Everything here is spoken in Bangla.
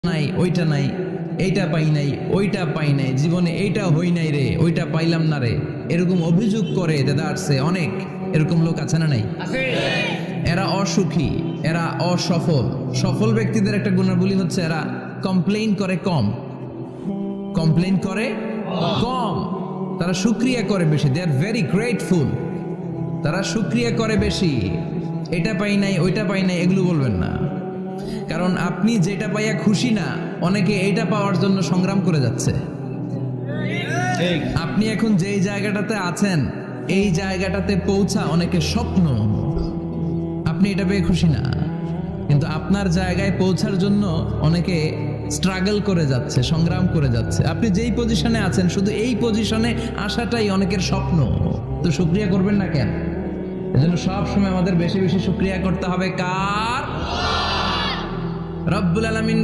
নাই, ওইটা নাই, এইটা পাই নাই, ওইটা পাই নাই, জীবনে এইটা হই নাই রে, ওইটা পাইলাম না রে, এরকম অভিযোগ করে দেদারসে অনেক এরকম লোক আছে না নাই? এরা অসুখী, এরা অসফল। সফল ব্যক্তিদের একটা গুণাবলী হচ্ছে এরা কমপ্লেইন করে কম, কমপ্লেইন করে কম, তারা শুকরিয়া করে বেশি। দে আর ভেরি গ্রেটফুল। তারা শুকরিয়া করে বেশি। এটা পাই নাই, ওইটা পাই নাই, এগুলো বলবেন না। কারণ আপনি যেটা পাইয়া খুশি না, অনেকে এইটা পাওয়ার জন্য সংগ্রাম করে যাচ্ছে। আপনি এখন যেই জায়গাটাতে আছেন, এই জায়গাটাতে পৌঁছা অনেকের স্বপ্ন। আপনি এটা পেয়ে খুশি না, কিন্তু আপনার জায়গায় পৌঁছার জন্য অনেকে স্ট্রাগল করে যাচ্ছে, সংগ্রাম করে যাচ্ছে। আপনি যেই পজিশনে আছেন, শুধু এই পজিশনে আসাটাই অনেকের স্বপ্ন। তো শুকরিয়া করবেন না কেন? এজন্য সব সময় আমাদের বেশি বেশি শুকরিয়া করতে হবে কার? রব্বুল আলামিন।